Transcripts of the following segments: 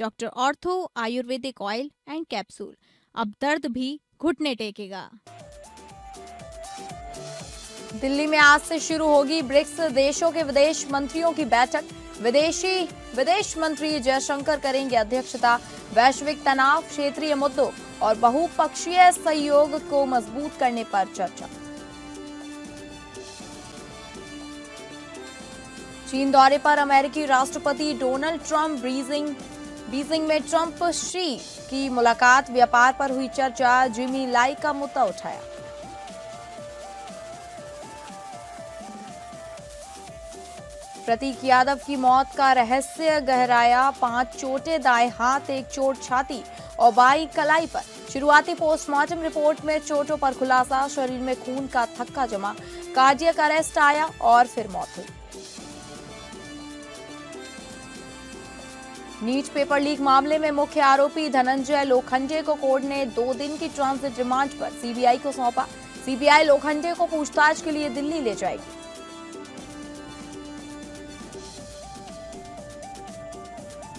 Doctor ortho Ayurvedic oil and capsule. अब दर्द भी घुटने टेकेगा। दिल्ली में आज से शुरू होगी ब्रिक्स देशों के विदेश मंत्रियों की बैठक। विदेश मंत्री जयशंकर करेंगे अध्यक्षता। वैश्विक तनाव, क्षेत्रीय मुद्दों और बहुपक्षीय सहयोग को मजबूत करने पर चर्चा। चीन दौरे पर अमेरिकी राष्ट्रपति डोनाल्ड ट्रंप। बीजिंग में ट्रंप शी की मुलाकात। व्यापार पर हुई चर्चा। जिमी लाई का मुद्दा उठाया। प्रतीक यादव की मौत का रहस्य गहराया। 5 चोटें दाएं हाथ, 1 चोट छाती और बाईं कलाई पर। शुरुआती पोस्टमार्टम रिपोर्ट में चोटों पर खुलासा। शरीर में खून का थक्का जमा, कार्डियक अरेस्ट आया और फिर मौत हुई। नीट पेपर लीक मामले में मुख्य आरोपी धनंजय लोखंडे को कोर्ट ने 2 दिन की ट्रांजिट रिमांड पर सीबीआई को सौंपा। सीबीआई लोखंडे को पूछताछ के लिए दिल्ली ले जाएगी।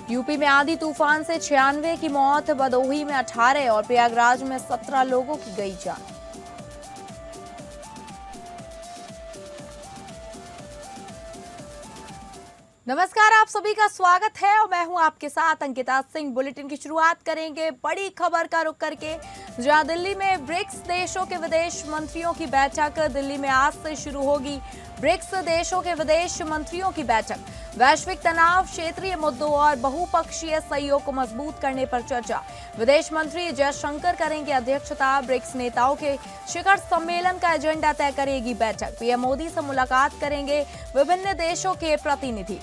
यूपी में आंधी तूफान से 96 की मौत, भदोही में 18 और प्रयागराज में 17 लोगों की गई जान। नमस्कार, आप सभी का स्वागत है और मैं हूं आपके साथ अंकिता सिंह। बुलेटिन की शुरुआत करेंगे बड़ी खबर का रुख करके, जहां दिल्ली में ब्रिक्स देशों के विदेश मंत्रियों की बैठक। दिल्ली में आज से शुरू होगी ब्रिक्स देशों के विदेश मंत्रियों की बैठक। वैश्विक तनाव, क्षेत्रीय मुद्दों और बहुपक्षीय सहयोग को मजबूत करने पर चर्चा। विदेश मंत्री जयशंकर करेंगे अध्यक्षता। ब्रिक्स नेताओं के शिखर सम्मेलन का एजेंडा तय करेगी बैठक। पीएम मोदी से मुलाकात करेंगे विभिन्न देशों के प्रतिनिधि।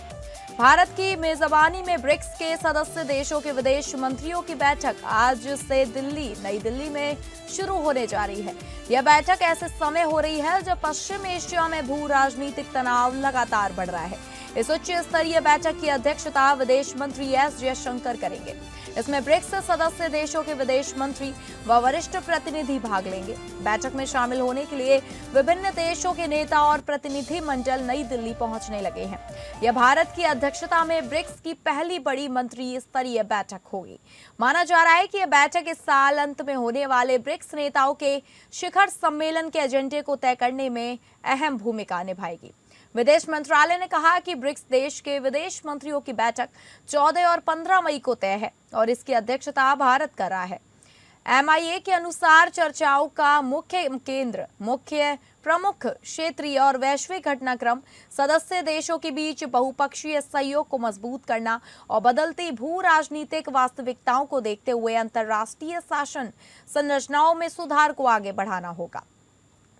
भारत की मेजबानी में ब्रिक्स के सदस्य देशों के विदेश मंत्रियों की बैठक आज से नई दिल्ली में शुरू होने जा रही है। यह बैठक ऐसे समय हो रही है जब पश्चिम एशिया में भू राजनीतिक तनाव लगातार बढ़ रहा है। इस उच्च स्तरीय बैठक की अध्यक्षता विदेश मंत्री एस जयशंकर करेंगे। इसमें ब्रिक्स सदस्य देशों के विदेश मंत्री व वरिष्ठ प्रतिनिधि भाग लेंगे। बैठक में शामिल होने के लिए विभिन्न देशों के नेता और प्रतिनिधि मंडल नई दिल्ली पहुंचने लगे हैं। यह भारत की अध्यक्षता में ब्रिक्स की पहली बड़ी मंत्री स्तरीय बैठक होगी। माना जा रहा है कि यह बैठक इस साल अंत में होने वाले ब्रिक्स नेताओं के शिखर सम्मेलन के एजेंडे को तय करने में अहम भूमिका निभाएगी। विदेश मंत्रालय ने कहा कि ब्रिक्स देश के विदेश मंत्रियों की बैठक 14 और 15 मई को तय है और इसकी अध्यक्षता भारत कर रहा है। एमआईए के अनुसार चर्चाओं का मुख्य प्रमुख क्षेत्रीय और वैश्विक घटनाक्रम सदस्य देशों के बीच बहुपक्षीय सहयोग को मजबूत करना और बदलती भू राजनीतिक वास्तविकताओं को देखते हुए अंतर्राष्ट्रीय शासन संरचनाओं में सुधार को आगे बढ़ाना होगा।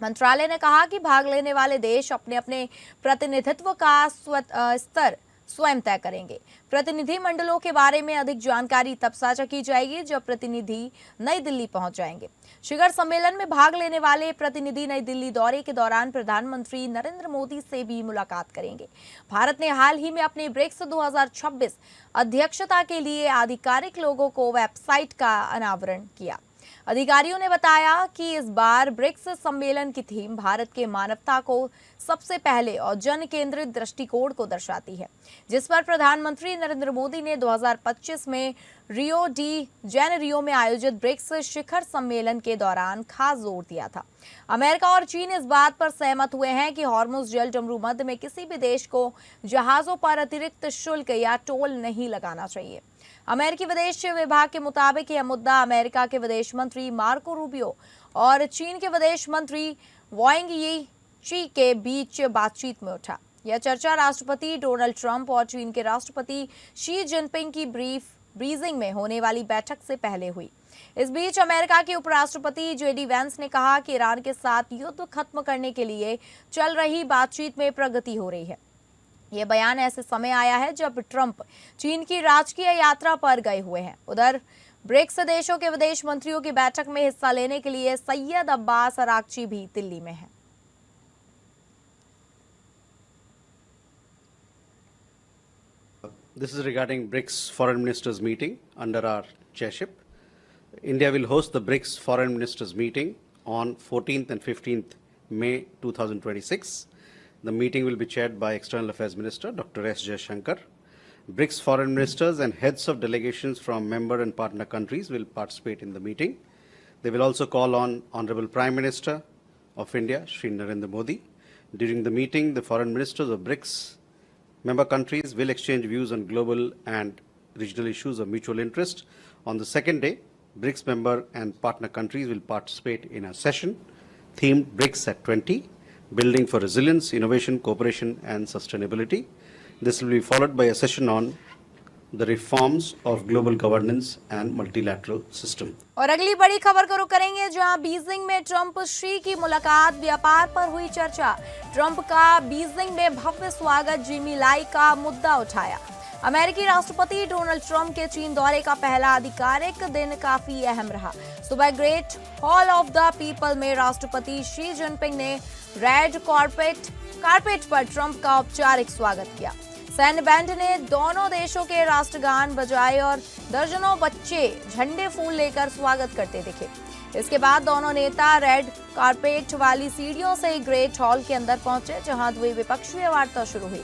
मंत्रालय ने कहा कि भाग लेने वाले देश अपने अपने प्रतिनिधित्व का स्तर स्वयं तय करेंगे। प्रतिनिधि मंडलों के बारे में अधिक जानकारी तब साझा की जाएगी जब प्रतिनिधि नई दिल्ली पहुंच जाएंगे। शिखर सम्मेलन में भाग लेने वाले प्रतिनिधि नई दिल्ली दौरे के दौरान प्रधानमंत्री नरेंद्र मोदी से भी मुलाकात करेंगे। भारत ने हाल ही में अपने ब्रिक्स 2026 अध्यक्षता के लिए आधिकारिक लोगों को वेबसाइट का अनावरण किया। अधिकारियों ने बताया कि इस बार ब्रिक्स सम्मेलन की थीम भारत के मानवता को सबसे पहले और जन केंद्रित दृष्टिकोण को दर्शाती है, जिस पर प्रधानमंत्री नरेंद्र मोदी ने 2025 में रियो डी जेनेरियो में आयोजित ब्रिक्स शिखर सम्मेलन के दौरान खास जोर दिया था। अमेरिका और चीन इस बात पर सहमत हुए हैं कि हॉर्मुज जल डमरू मध्य में किसी भी देश को जहाजों पर अतिरिक्त शुल्क या टोल नहीं लगाना चाहिए। अमेरिकी विदेश विभाग के मुताबिक यह मुद्दा अमेरिका के विदेश मंत्री मार्को रूबियो और चीन के विदेश मंत्री वांग यी के बीच बातचीत में उठा। यह चर्चा राष्ट्रपति डोनाल्ड ट्रंप और चीन के राष्ट्रपति शी जिनपिंग की बीजिंग में होने वाली बैठक से पहले हुई। इस बीच अमेरिका के उपराष्ट्रपति जेडी वैंस ने कहा कि ईरान के साथ युद्ध खत्म करने के लिए चल रही बातचीत में प्रगति हो रही है। ये बयान ऐसे समय आया है जब ट्रंप चीन की राजकीय यात्रा पर गए हुए हैं। उधर ब्रिक्स देशों के विदेश मंत्रियों की बैठक में हिस्सा लेने के लिए सैयद अब्बास अरागची भी दिल्ली में हैं। This is regarding BRICS Foreign Ministers meeting under our chairship. India will host the BRICS Foreign Ministers meeting on 14th and 15th May 2026. The meeting will be chaired by External Affairs Minister Dr. S. Jaishankar. BRICS foreign ministers and heads of delegations from member and partner countries will participate in the meeting. They will also call on Honorable Prime Minister of India, Shri Narendra Modi. During the meeting, the foreign ministers of BRICS member countries will exchange views on global and regional issues of mutual interest. On the second day, BRICS member and partner countries will participate in a session themed BRICS at 20, Building for Resilience, Innovation, Cooperation and Sustainability. This will be followed by a session on the reforms of global governance and multilateral system. और अगली बड़ी खबर को रुख करेंगे, जहां Beijing में Trump Xi की मुलाकात, व्यापार पर हुई चर्चा। ट्रंप का बीजिंग में भव्य स्वागत, जिमी लाई का मुद्दा उठाया। अमेरिकी राष्ट्रपति डोनाल्ड ट्रंप के चीन दौरे का पहला आधिकारिक दिन काफी अहम रहा। सुबह great hall of the people में राष्ट्रपति शी जिनपिंग ने रेड कारपेट पर ट्रंप का औपचारिक स्वागत किया। सैन्य बैंड ने दोनों देशों के राष्ट्रगान बजाए और दर्जनों बच्चे झंडे फूल लेकर स्वागत करते दिखे। इसके बाद दोनों नेता रेड कारपेट वाली सीढ़ियों से ग्रेट हॉल के अंदर पहुंचे, जहां द्विपक्षीय वार्ता शुरू हुई।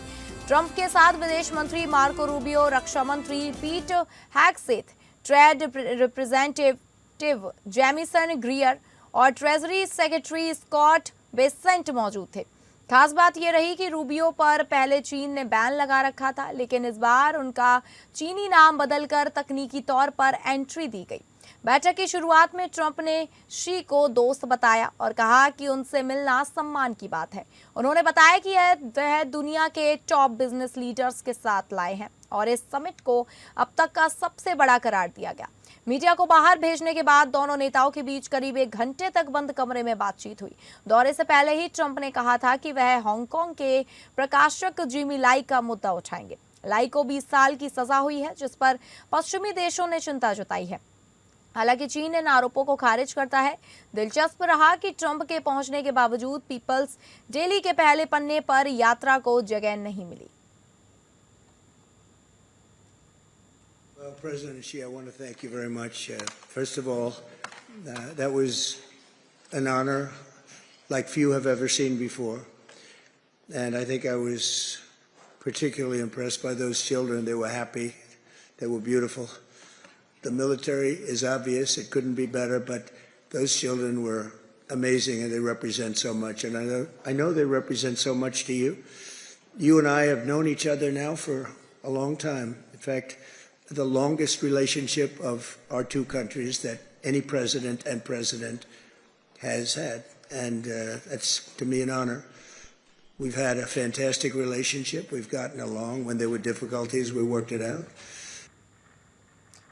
ट्रंप के साथ विदेश मंत्री मार्को रूबियो, रक्षा मंत्री पीट हैग्सेथ, ट्रेड रिप्रेजेंटेटिव जेमिसन ग्रियर और ट्रेजरी सेक्रेटरी स्कॉट बेसेंट मौजूद थे। खास बात यह रही कि रूबियो पर पहले चीन ने बैन लगा रखा था, लेकिन इस बार उनका चीनी नाम बदलकर तकनीकी तौर पर एंट्री दी गई। बैठक की शुरुआत में ट्रंप ने शी को दोस्त बताया और कहा कि उनसे मिलना सम्मान की बात है। उन्होंने बताया कि वह दुनिया के टॉप बिजनेस लीडर्स के साथ लाए हैं और इस समिट को अब तक का सबसे बड़ा करार दिया गया। मीडिया को बाहर भेजने के बाद दोनों नेताओं के बीच करीब 1 घंटे तक बंद कमरे में बातचीत हुई। दौरे से पहले ही ट्रंप ने कहा था कि वह हांगकांग के प्रकाशक जिमी लाई का मुद्दा उठाएंगे। लाई को 20 साल की सजा हुई है, जिस पर पश्चिमी देशों ने चिंता जताई है। हालांकि चीन इन आरोपों को खारिज करता है। दिलचस्प रहा कि ट्रंप के पहुंचने के बावजूद पीपल्स डेली के पहले पन्ने पर यात्रा को जगह नहीं मिली। Well, President Xi, I want to thank you very much. First of all, that was an honor like few have ever seen before. And I think I was particularly impressed by those children. They were happy. They were beautiful. The military is obvious. It couldn't be better, but those children were amazing and they represent so much. And I know they represent so much to you. You and I have known each other now for a long time. In fact, the longest relationship of our two countries that any president and president has had. And that's, to me, an honor. We've had a fantastic relationship. We've gotten along. When there were difficulties, we worked it out.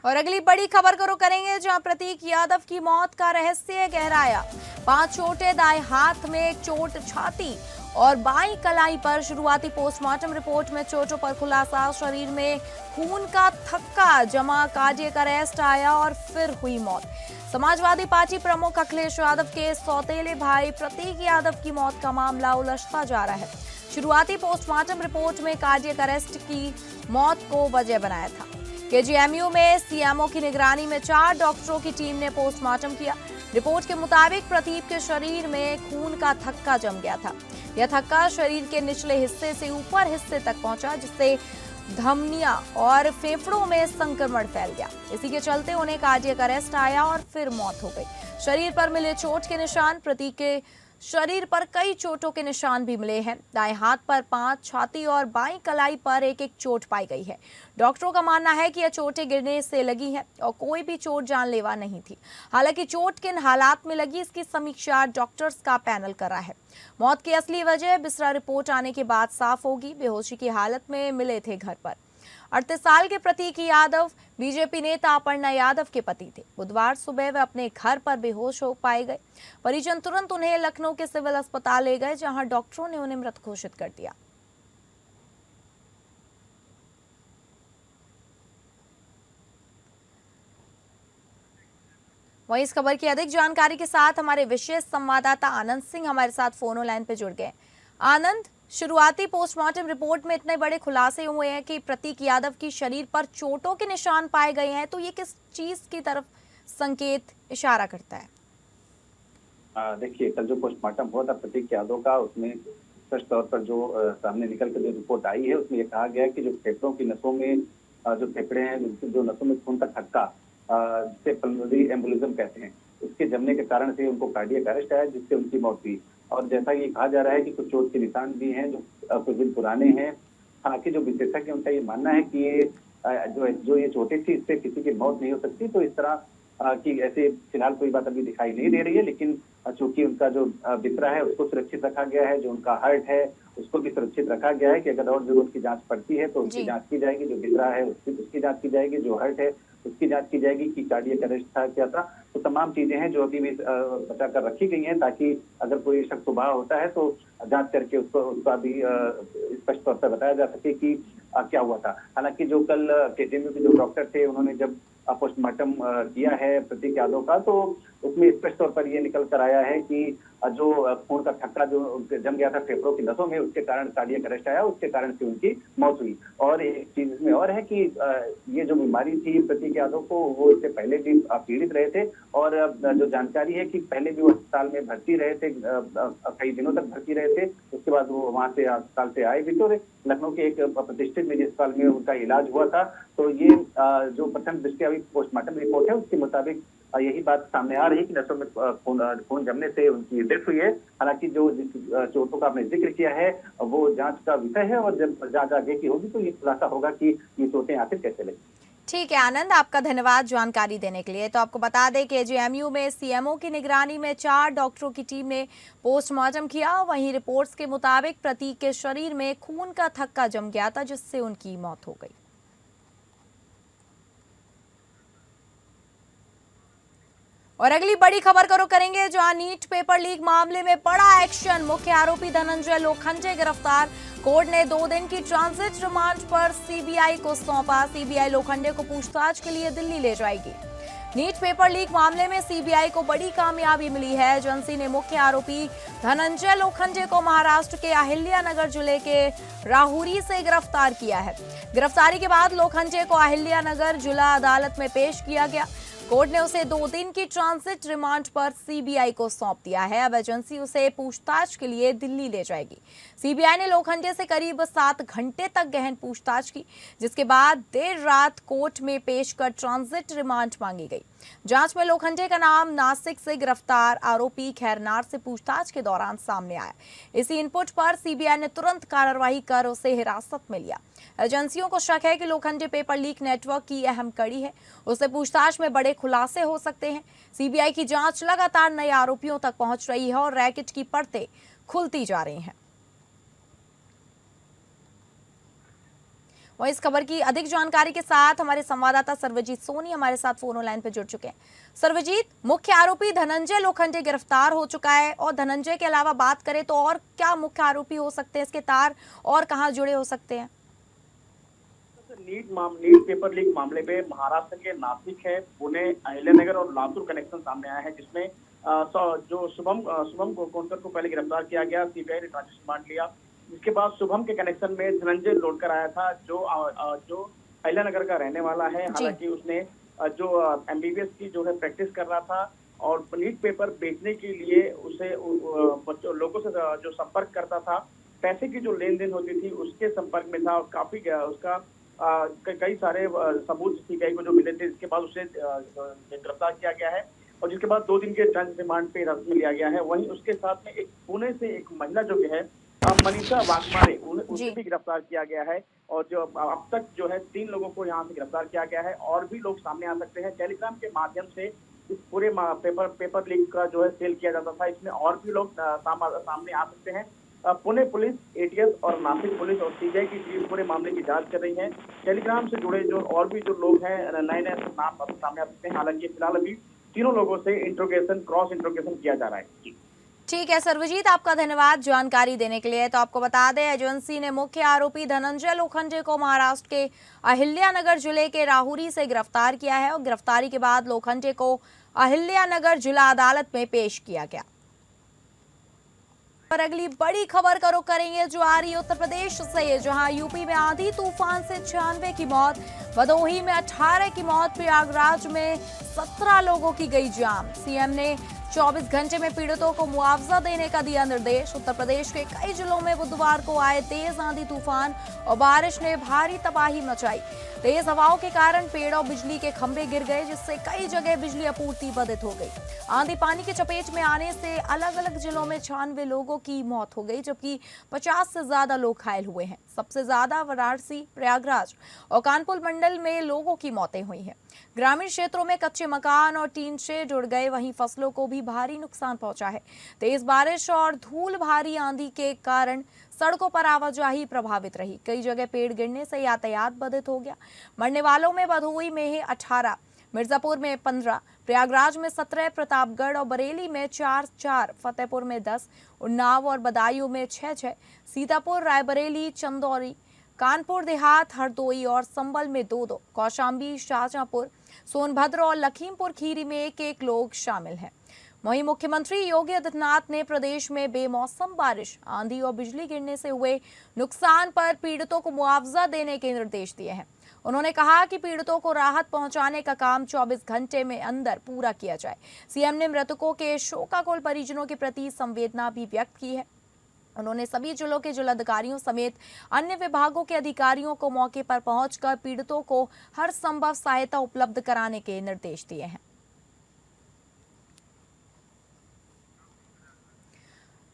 और अगली बड़ी खबर को रुख करेंगे, जहां प्रतीक यादव की मौत का रहस्य गहराया। 5 चोटें, दाएं हाथ में एक चोट छाती और बाईं कलाई पर। शुरुआती पोस्टमार्टम रिपोर्ट में चोटों पर खुलासा, शरीर में खून का थक्का जमा, कार्डियक अरेस्ट आया और फिर हुई मौत। समाजवादी पार्टी प्रमुख अखिलेश यादव के सौतेले भाई प्रतीक यादव की मौत का मामला उलझता जा रहा है। शुरुआती पोस्टमार्टम रिपोर्ट में कार्डियक अरेस्ट की मौत को वजह बनाया था। केजीएमयू में सीएमओ की निगरानी में 4 डॉक्टरों की टीम ने पोस्टमार्टम किया। रिपोर्ट के मुताबिक प्रतीक के शरीर में खून का थक्का जम गया था। यह थक्का शरीर के निचले हिस्से से ऊपर हिस्से तक पहुंचा, जिससे धमनियां और फेफड़ों में संक्रमण फैल गया। इसी के चलते उन्हें कार्डियक अरेस्ट आया और फिर मौत हो गई। शरीर पर मिले चोट के निशान, प्रतीक के शरीर पर कई चोटों के निशान भी मिले हैं। दाएं हाथ पर 5, छाती और बाईं कलाई पर एक चोट पाई गई है। डॉक्टरों का मानना है कि यह चोटें गिरने से लगी हैं और कोई भी चोट जानलेवा नहीं थी। हालांकि चोट किन हालात में लगी, इसकी समीक्षा डॉक्टर्स का पैनल कर रहा है। मौत की असली वजह बिस्तरा रिपोर्ट आने के बाद साफ होगी। बेहोशी की हालत में मिले थे घर पर। 38 साल के प्रतीक यादव बीजेपी नेता अपर्णा यादव के पति थे। बुधवार सुबह वे अपने घर पर बेहोश हो पाए गए। परिजन तुरंत उन्हें लखनऊ के सिविल अस्पताल ले गए, जहां डॉक्टरों ने उन्हें मृत घोषित कर दिया। वहीं इस खबर की अधिक जानकारी के साथ हमारे विशेष संवाददाता आनंद सिंह हमारे साथ फोन लाइन पे जुड़ गए। आनंद, शुरुआती पोस्टमार्टम रिपोर्ट में इतने बड़े खुलासे हुए हैं कि प्रतीक यादव की शरीर पर चोटों के निशान पाए गए हैं, तो ये किस चीज की तरफ संकेत इशारा करता है? देखिए, कल जो पोस्टमार्टम हुआ था प्रतीक यादव का, उसमें स्पष्ट तौर पर जो सामने निकल कर जो रिपोर्ट आई है उसमें ये कहा गया है कि जो फेफड़ों की नसों में जो फेफड़े हैं, जो नसों में खून का थक्का जिसे पल्मोनरी एम्बोलिज्म कहते हैं, उसके जमने के कारण से उनको कार्डियक अरेस्ट आया, जिससे उनकी मौत हुई। और जैसा ये कहा जा रहा है कि कुछ चोट के निशान भी हैं जो कुछ दिन पुराने हैं। हालांकि जो विशेषज्ञ उनका ये मानना है कि ये जो ये चोटें थी इससे किसी की मौत नहीं हो सकती, तो इस तरह की ऐसे फिलहाल कोई बात अभी दिखाई नहीं दे रही है। लेकिन चूंकि उनका जो बिस्तरा है उसको सुरक्षित रखा गया है, जो उनका हार्ट है उसको भी सुरक्षित रखा गया है कि अगर और जरूरत की जांच पड़ती है तो उसकी जांच की जाएगी, जो बिस्तरा है उसकी जांच की जाएगी, जो हार्ट है उसकी जांच की जाएगी कि कार्डियक अरेस्ट था क्या था। तो तमाम चीजें हैं जो अभी भी बचा कर रखी गई हैं, ताकि अगर कोई शक सुबह होता है तो जांच करके उसका भी स्पष्ट तौर पर बताया जा सके कि क्या हुआ था। हालांकि जो कल केजीएमयू के जो डॉक्टर थे उन्होंने जब पोस्टमार्टम किया है प्रतीक यादव का, तो उसमें स्पष्ट तौर पर यह निकल कर आया है कि जो खून का थक्का जो जम गया था फेफड़ों की नसों में, उसके कारण कार्डियक अरेस्ट आया, उसके कारण से उनकी मौत हुई। और एक चीज इसमें और है कि ये जो बीमारी थी प्रतीक यादव को, वो इससे पहले भी पीड़ित रहे थे और जो जानकारी है कि पहले भी वो अस्पताल में भर्ती रहे थे, कई दिनों तक भर्ती रहे थे। उसके बाद वो वहां से अस्पताल से आए भी, तो लखनऊ के एक प्रतिष्ठित निजी अस्पताल में उनका इलाज हुआ था। तो ये जो प्रथम दृष्टया अभी पोस्टमार्टम रिपोर्ट है उसके मुताबिक यही बात सामने आ रही है कि नसों में खून जमने से उनकी डेथ हुई है। हालांकि जो चोटों का आपने जिक्र किया है वो जांच का विषय है, और जब जांच आगे की होगी तो ये खुलासा होगा कि ये चोटें आखिर कैसे लगी। ठीक है आनंद, आपका धन्यवाद जानकारी देने के लिए। तो आपको बता दें कि जेएमयू में सीएमओ की निगरानी में 4 डॉक्टरों की टीम ने पोस्टमार्टम किया। वहीं रिपोर्ट्स के मुताबिक प्रतीक के शरीर में खून का थक्का जम गया था, जिससे उनकी मौत हो गई। और अगली बड़ी खबर का रुख करेंगे, जहां नीट पेपर लीक मामले में बड़ा एक्शन। मुख्य आरोपी धनंजय लोखंडे गिरफ्तार। कोर्ट ने 2 दिन की ट्रांजिट रिमांड पर सीबीआई को सौंपा। सीबीआई लोखंडे को पूछताछ के लिए दिल्ली ले जाएगी। नीट पेपर लीक मामले में सीबीआई को बड़ी कामयाबी मिली है। एजेंसी ने मुख्य आरोपी धनंजय लोखंडे को महाराष्ट्र के अहिल्यानगर जिले के राहुरी से गिरफ्तार किया है। गिरफ्तारी के बाद लोखंडे को अहिल्यानगर जिला अदालत में पेश किया गया। कोर्ट ने उसे 2 दिन की ट्रांजिट रिमांड पर सीबीआई को सौंप दिया है। अब एजेंसी उसे पूछताछ के लिए दिल्ली ले जाएगी। सीबीआई ने लोखंडे से करीब 7 घंटे तक गहन पूछताछ की, जिसके बाद देर रात कोर्ट में पेश कर ट्रांजिट रिमांड मांगी गई। जांच में लोखंडे का नाम नासिक से गिरफ्तार आरोपी खैरनार से पूछताछ के दौरान सामने आया। इसी इनपुट पर सीबीआई ने तुरंत कार्रवाई कर उसे हिरासत में लिया। एजेंसियों को शक है कि लोखंडे पेपर लीक नेटवर्क की अहम कड़ी है। उससे पूछताछ में बड़े खुलासे हो सकते हैं। सीबीआई की जांच लगातार नए आरोपियों तक पहुंच रही है और रैकेट की परतें खुलती जा रही हैं। और इस खबर की अधिक जानकारी के साथ हमारे संवाददाता सर्वजीत सोनी हमारे साथ फोन लाइन पर जुड़ चुके हैं। सर्वजीत, मुख्य आरोपी धनंजय लोखंडे गिरफ्तार हो चुका है, और धनंजय के अलावा बात करें तो और क्या मुख्य आरोपी हो सकते हैं, इसके तार और कहां जुड़े हो सकते हैं? नीट पेपर लीक मामले में महाराष्ट्र के नासिक है, पुणे, अहिल्यानगर और लातूर कनेक्शन सामने आया है, जिसमें जो शुभम कोनकर को पहले गिरफ्तार किया गया। सीबीआई ने ट्रांजिट रिमांड लिया, जिसके बाद शुभम के कनेक्शन में धनंजय लौटकर आया था, जो अहिल्यानगर का रहने वाला है। हालांकि उसने जो एमबीबीएस की जो है प्रैक्टिस कर रहा था और नीट पेपर बेचने के लिए उसे लोगों से जो संपर्क करता था, पैसे की जो लेन देन होती थी उसके संपर्क में था, और काफी उसका कई सारे सबूत सीबीआई को जो मिले थे। इसके बाद उसे गिरफ्तार किया गया है और जिसके बाद 2 दिन के ट्रांजिट रिमांड पे हिरासत में लिया गया है। वहीं उसके साथ में एक पुणे से एक महिला जो है मनीषा वाघमारे, उसे भी गिरफ्तार किया गया है। और जो अब तक जो है 3 लोगों को यहाँ से गिरफ्तार किया गया है, और भी लोग सामने आ सकते हैं। टेलीग्राम के माध्यम से इस पूरे पेपर लीक का जो है सेल किया जाता था, इसमें और भी लोग सामने आ सकते हैं। पुणे पुलिस, एटीएस और नासिक पुलिस और सीबीआई की टीम पूरे मामले की जांच कर रही है। टेलीग्राम से जुड़े जो और भी जो लोग हैं, नए नाम सामने आ सकते हैं। हालांकि फिलहाल अभी तीनों लोगों से क्रॉस इंट्रोगेशन किया जा रहा है। ठीक है सर्वजीत, आपका धन्यवाद जानकारी देने के लिए। तो आपको बता दें, एजेंसी ने मुख्य आरोपी धनंजय लोखंडे को महाराष्ट्र के अहिल्यानगर जिले के राहुरी से गिरफ्तार किया है, और गिरफ्तारी के बाद लोखंडे को अहिल्यानगर जिला अदालत में पेश किया गया। और अगली बड़ी खबर का रुख करेंगे, जो आ रही है उत्तर प्रदेश से, जहां यूपी में आंधी तूफान से 96 की मौत, भदोही में 18 की मौत, प्रयागराज में 17 लोगों की गई जान। सीएम ने 24 घंटे में पीड़ितों को मुआवजा देने का दिया निर्देश। उत्तर प्रदेश के कई जिलों में बुधवार को आए तेज आंधी तूफान और बारिश ने भारी तबाही मचाई। तेज हवाओं के कारण पेड़ और बिजली के खंभे गिर गए, जिससे कई जगह बिजली आपूर्ति बाधित हो गई। आंधी पानी की चपेट में आने से अलग अलग जिलों में 96 लोगों की मौत हो गई, जबकि 50 से ज्यादा लोग घायल हुए हैं। सबसे ज्यादा वाराणसी, प्रयागराज और कानपुर मंडल में लोगों की मौतें हुई हैं। ग्रामीण क्षेत्रों में कच्चे मकान और टीन शेड उड़ गए, वहीं फसलों को भी भारी नुकसान पहुंचा है। तेज बारिश और धूल भारी आंधी के कारण सड़कों पर आवाजाही प्रभावित रही। कई जगह पेड़ गिरने से यातायात बाधित हो गया। मरने वालों में भदोही में 18, मिर्जापुर में 15, प्रयागराज में 17, प्रतापगढ़ और बरेली में 4, फतेहपुर में 10, उन्नाव और बदायूं में 6, सीतापुर, रायबरेली, चंदौली, कानपुर देहात, हरदोई और संबल में 2, कौशाम्बी, शाहजहांपुर, सोनभद्र और लखीमपुर खीरी में 1 लोग शामिल हैं। वहीं मुख्यमंत्री योगी आदित्यनाथ ने प्रदेश में बेमौसम बारिश, आंधी और बिजली गिरने से हुए नुकसान पर पीड़ितों को मुआवजा देने के निर्देश दिए हैं। उन्होंने कहा कि पीड़ितों को राहत पहुंचाने का काम 24 घंटे में अंदर पूरा किया जाए। सीएम ने मृतकों के शोकाकुल परिजनों के प्रति संवेदना भी व्यक्त की है। उन्होंने सभी जिलों के जिलाधिकारियों समेत अन्य विभागों के अधिकारियों को मौके पर पहुंचकर पीड़ितों को हर संभव सहायता उपलब्ध कराने के निर्देश दिए हैं।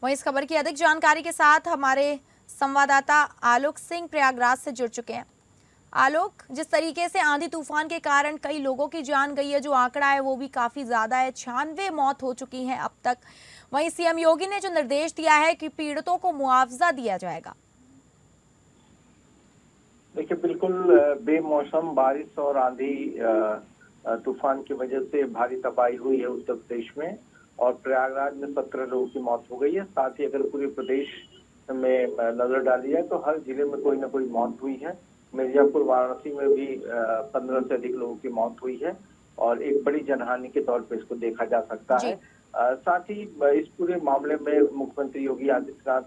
वहीं इस खबर की अधिक जानकारी के साथ हमारे संवाददाता आलोक सिंह प्रयागराज से जुड़ चुके हैं। आलोक, जिस तरीके से आंधी तूफान के कारण कई लोगों की जान गई है, जो आंकड़ा है वो भी काफी ज्यादा है, 96 मौत हो चुकी हैं अब तक। वहीं सीएम योगी ने जो निर्देश दिया है कि पीड़ितों को मुआवजा दिया जाएगा। देखिए, बिल्कुल बेमौसम बारिश और आंधी तूफान की वजह से भारी तबाही हुई है उत्तर प्रदेश में, और प्रयागराज में 17 लोगों की मौत हो गई है। साथ ही अगर पूरे प्रदेश में नजर डाली जाए तो हर जिले में कोई ना कोई मौत हुई है। मिर्जापुर, वाराणसी में भी 15 से अधिक लोगों की मौत हुई है और एक बड़ी जनहानि के तौर पर इसको देखा जा सकता है। साथ ही इस पूरे मामले में मुख्यमंत्री योगी आदित्यनाथ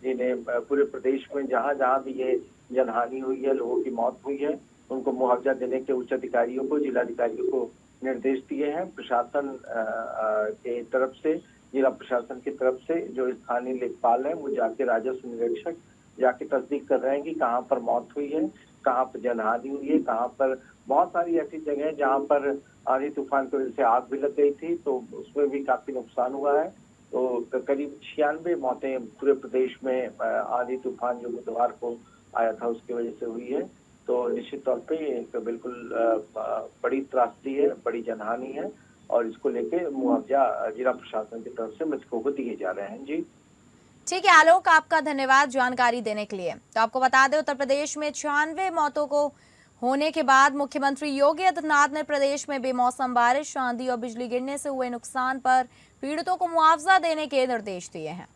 जी ने पूरे प्रदेश में जहां जहां भी ये जनहानि हुई है, लोगों की मौत हुई है, उनको मुआवजा देने के उच्च अधिकारियों को, जिलाधिकारियों को निर्देश दिए हैं। प्रशासन के तरफ से, जिला प्रशासन की तरफ से जो स्थानीय लेखपाल है वो जाके राजस्व निरीक्षक जाके तस्दीक कर रहे हैं कि कहाँ पर मौत हुई है, कहाँ पर जनहानि हुई है, कहाँ पर बहुत सारी ऐसी जगह है जहाँ पर आंधी तूफान की वजह से आग भी लग गई थी, तो उसमें भी काफी नुकसान हुआ है। तो करीब 96 मौतें पूरे प्रदेश में आंधी तूफान जो बुधवार को आया था उसकी वजह से हुई है। तो निश्चित तौर पे एक बिल्कुल बड़ी त्रासदी है, बड़ी जनहानि है, और इसको लेके मुआवजा जिला प्रशासन की तरफ से मृतकों को दिए जा रहे हैं। जी ठीक है आलोक, आपका धन्यवाद जानकारी देने के लिए। तो आपको बता दें, उत्तर प्रदेश में 96 मौतों को होने के बाद मुख्यमंत्री योगी आदित्यनाथ ने प्रदेश में बेमौसम बारिश, आंधी और बिजली गिरने से हुए नुकसान पर पीड़ितों को मुआवजा देने के निर्देश दिए हैं।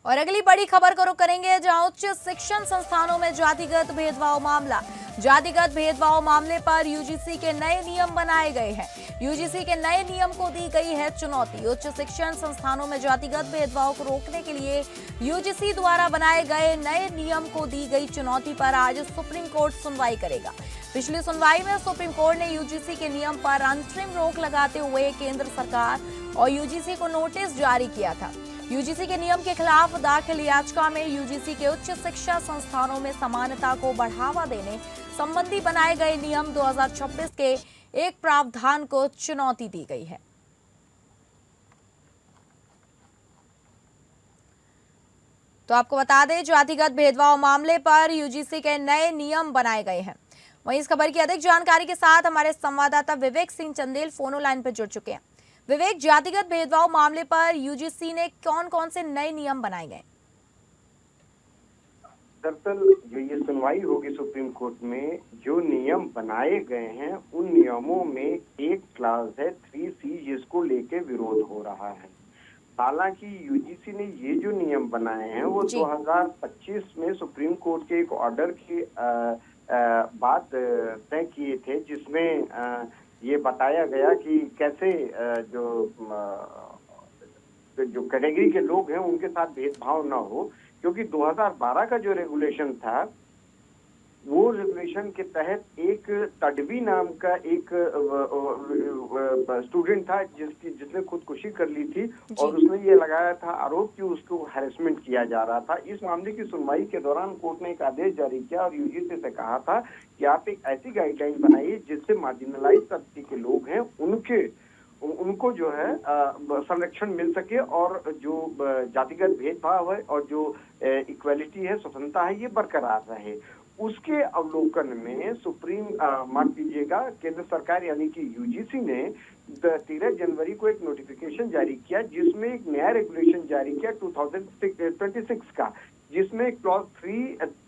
और अगली बड़ी खबर को रुख करेंगे, जहां उच्च शिक्षण संस्थानों में जातिगत भेदभाव मामला। जातिगत भेदभाव मामले पर यूजीसी के नए नियम बनाए गए हैं। यूजीसी के नए नियम को दी गई है चुनौती। उच्च शिक्षण संस्थानों में जातिगत भेदभाव को रोकने के लिए यूजीसी द्वारा बनाए गए नए नियम को दी गई चुनौती पर आज सुप्रीम कोर्ट सुनवाई करेगा। पिछली सुनवाई में सुप्रीम कोर्ट ने यूजीसी के नियम पर अंतरिम रोक लगाते हुए केंद्र सरकार और यूजीसी को नोटिस जारी किया था। यूजीसी के नियम के खिलाफ दाखिल याचिका में यूजीसी के उच्च शिक्षा संस्थानों में समानता को बढ़ावा देने संबंधी बनाए गए नियम 2026 के एक प्रावधान को चुनौती दी गई है। तो आपको बता दें, जातिगत भेदभाव मामले पर यूजीसी के नए नियम बनाए गए हैं। वहीं इस खबर की अधिक जानकारी के साथ हमारे संवाददाता विवेक सिंह चंदेल फोनो लाइन पर जुड़ चुके हैं। विवेक, जातिगत भेदभाव मामले पर यूजीसी ने कौन कौन से नए नियम बनाए गए? दरअसल जो ये सुनवाई होगी सुप्रीम कोर्ट में, जो नियम बनाए गए हैं उन नियमों में एक क्लास है 3C जिसको लेके विरोध हो रहा है। हालांकि यूजीसी ने ये जो नियम बनाए हैं वो 2025 में सुप्रीम कोर्ट के एक ऑर्डर की बात तय किए थे, जिसमें ये बताया गया कि कैसे जो कैटेगरी के लोग हैं उनके साथ भेदभाव ना हो, क्योंकि 2012 का जो रेगुलेशन था वो रेगुलेशन के तहत एक तडवी नाम का एक स्टूडेंट था जिसने खुदकुशी कर ली थी और उसने ये लगाया था आरोप कि उसको हैरेसमेंट किया जा रहा था। इस मामले की सुनवाई के दौरान कोर्ट ने एक आदेश जारी किया और यूजीसी से कहा था कि आप एक ऐसी गाइडलाइन बनाइए जिससे मार्जिनलाइज तबके के लोग हैं उनको जो है संरक्षण मिल सके और जो जातिगत भेदभाव है और जो इक्वालिटी है, स्वतंत्रता है, ये बरकरार रहे। उसके अवलोकन में माफ कीजिएगा, केंद्र सरकार यानी कि यूजीसी ने 13 जनवरी को एक नोटिफिकेशन जारी किया जिसमें एक नया रेगुलेशन जारी किया 2026 का, जिसमें क्लॉज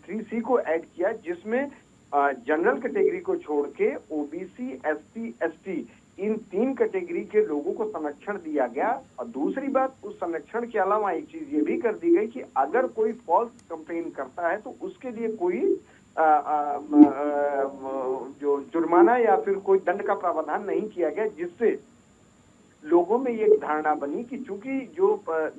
3C को ऐड किया, जिसमें जनरल कैटेगरी को छोड़ के ओबीसी, एससी, एसटी इन 3 कैटेगरी के लोगों को संरक्षण दिया गया। और दूसरी बात, उस संरक्षण के अलावा एक चीज ये भी कर दी गई कि अगर कोई फॉल्स कंप्लेन करता है तो उसके लिए कोई जो जुर्माना या फिर कोई दंड का प्रावधान नहीं किया गया, जिससे लोगों में ये धारणा बनी कि चूंकि जो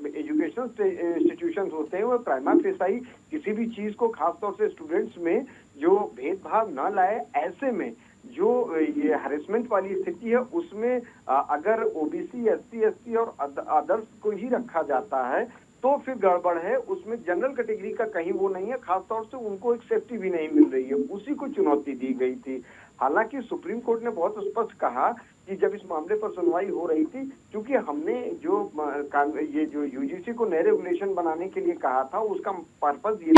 एजुकेशन इंस्टीट्यूशंस होते हैं वो प्राइमा फेसाई किसी भी चीज को, खासतौर से स्टूडेंट्स में जो भेदभाव न लाए, ऐसे में जो ये हैरेसमेंट वाली स्थिति है उसमें अगर ओबीसी, एससी, एसटी और अदर्स को ही रखा जाता है तो फिर गड़बड़ है। उसमें जनरल कैटेगरी का कहीं वो नहीं है, खासतौर से उनको एक सेफ्टी भी नहीं मिल रही है, उसी को चुनौती दी गई थी। हालांकि सुप्रीम कोर्ट ने बहुत स्पष्ट कहा कि जब इस मामले पर सुनवाई हो रही थी, क्योंकि हमने ये जो यूजीसी को नए रेगुलेशन बनाने के लिए कहा था उसका पर्पस ये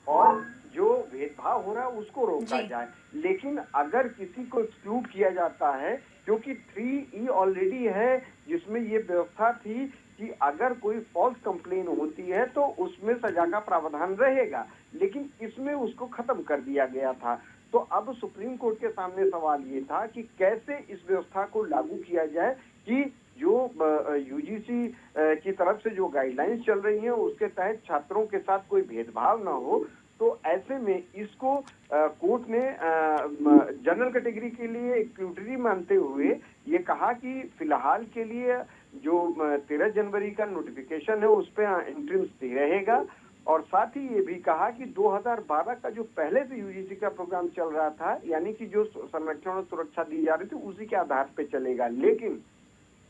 और जो भेदभाव हो रहा है उसको रोका जाए, लेकिन अगर किसी को एक्सक्लूड किया जाता है, क्योंकि 3E ऑलरेडी है जिसमें ये व्यवस्था थी कि अगर कोई फॉल्स कंप्लेन होती है तो उसमें सजा का प्रावधान रहेगा, लेकिन इसमें उसको खत्म कर दिया गया था। तो अब सुप्रीम कोर्ट के सामने सवाल ये था कि कैसे इस व्यवस्था को लागू किया जाए कि जो यूजीसी की तरफ से जो गाइडलाइंस चल रही हैं उसके तहत छात्रों के साथ कोई भेदभाव ना हो। तो ऐसे में इसको कोर्ट ने जनरल कैटेगरी के लिए एक्सक्लूडरी मानते हुए ये कहा कि फिलहाल के लिए जो 13 जनवरी का नोटिफिकेशन है उस पर इंटरिम स्टे रहेगा, और साथ ही ये भी कहा कि 2012 का जो पहले से यूजीसी का प्रोग्राम चल रहा था, यानी कि जो संरक्षण और सुरक्षा दी जा रही थी उसी के आधार पर चलेगा। लेकिन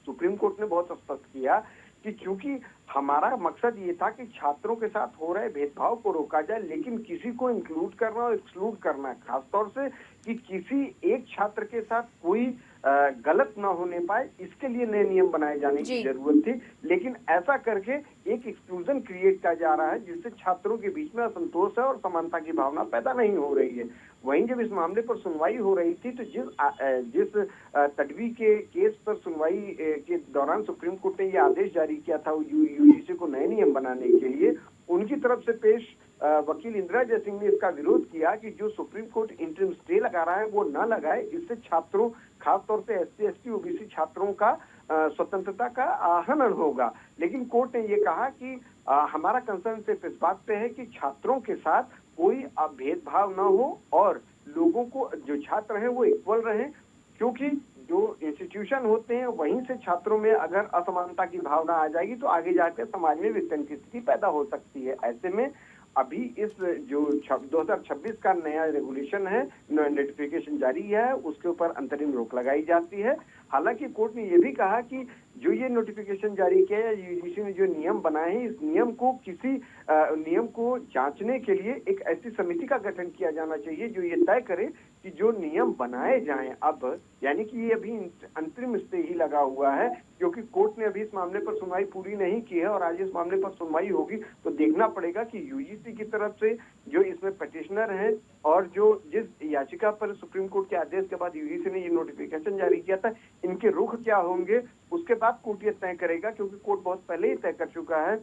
सुप्रीम कोर्ट ने बहुत स्पष्ट किया कि चूंकि हमारा मकसद ये था कि छात्रों के साथ हो रहे भेदभाव को रोका जाए, लेकिन किसी को इंक्लूड करना और एक्सक्लूड करना, खासतौर से कि किसी एक छात्र के साथ कोई गलत ना होने पाए, इसके लिए नए नियम बनाए जाने की जरूरत थी। लेकिन ऐसा करके एक एक्सक्लूजन क्रिएट किया जा रहा है जिससे छात्रों के बीच में असंतोष है और समानता की भावना पैदा नहीं हो रही है। वहीं जब इस मामले पर सुनवाई हो रही थी तो जिस तडवी के केस पर सुनवाई के दौरान सुप्रीम कोर्ट ने ये आदेश जारी किया था यूजीसी को नए नियम बनाने के लिए, उनकी तरफ से पेश वकील इंदिरा जयसिंह ने इसका विरोध किया कि जो सुप्रीम कोर्ट इंटरिम स्टे लगा रहा है वो न लगाए, इससे छात्रों, खासतौर से एससी, एसटी, ओबीसी छात्रों का स्वतंत्रता का हनन होगा। लेकिन कोर्ट ने ये कहा कि हमारा कंसर्न सिर्फ इस बात पे है कि छात्रों के साथ कोई भेदभाव न हो और लोगों को, जो छात्र हैं वो इक्वल रहें, क्योंकि जो इंस्टीट्यूशन होते हैं वहीं से छात्रों में अगर असमानता की भावना आ जाएगी तो आगे जाकर समाज में विघटन की स्थिति पैदा हो सकती है। ऐसे में अभी इस जो 2026 का नया रेगुलेशन है, नोटिफिकेशन जारी है, उसके ऊपर अंतरिम रोक लगाई जाती है। हालांकि कोर्ट ने यह भी कहा कि जो ये नोटिफिकेशन जारी किया है, यूजीसी ने जो नियम बनाए हैं, इस नियम को जांचने के लिए एक ऐसी समिति का गठन किया जाना चाहिए जो ये तय करे कि जो नियम बनाए जाएं अब, यानी कि ये अभी अंतरिम स्टे ही लगा हुआ है, क्योंकि कोर्ट ने अभी इस मामले पर सुनवाई पूरी नहीं की है और आज इस मामले पर सुनवाई होगी तो देखना पड़ेगा कि यूजीसी की तरफ से जो इसमें पिटिशनर हैं और जो जिस याचिका पर सुप्रीम कोर्ट के आदेश के बाद यूजीसी ने ये नोटिफिकेशन जारी किया था, इनके रुख क्या होंगे उसके बाद कोर्ट ये तय करेगा, क्योंकि कोर्ट बहुत पहले ही तय कर चुका है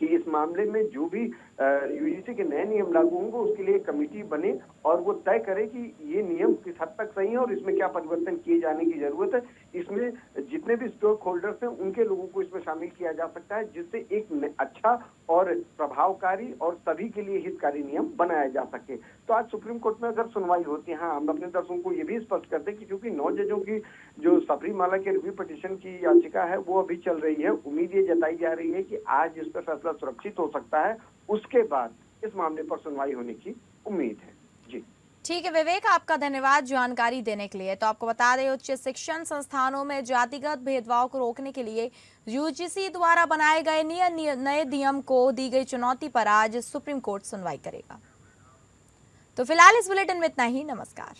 कि इस मामले में जो भी यूजीसी के नए नियम लागू होंगे उसके लिए कमेटी बने और वो तय करे कि ये नियम किस हद तक सही है और इसमें क्या परिवर्तन किए जाने की जरूरत है। इसमें जितने भी स्टेक होल्डर्स हैं उनके लोगों को इसमें शामिल किया जा सकता है, जिससे एक अच्छा और प्रभावकारी और सभी के लिए हितकारी नियम बनाया जा सके। तो आज सुप्रीम कोर्ट में अगर सुनवाई होती है, हाँ, हम अपने दर्शकों को ये भी स्पष्ट करते हैं कि क्योंकि 9 जजों की जो सबरीमाला के रिव्यू पिटीशन की याचिका है वो अभी चल रही है, उम्मीद ये जताई जा रही है कि आज इस पर फैसला सुरक्षित हो सकता है। उसके बाद इस मामले पर सुनवाई होने की उम्मीद है। जी ठीक है विवेक, आपका धन्यवाद जानकारी देने के लिए। तो आपको बता दें, उच्च शिक्षण संस्थानों में जातिगत भेदभाव को रोकने के लिए यूजीसी द्वारा बनाए गए नए नियम को दी गई चुनौती पर आज सुप्रीम कोर्ट सुनवाई करेगा। तो फिलहाल इस बुलेटिन में इतना ही। नमस्कार।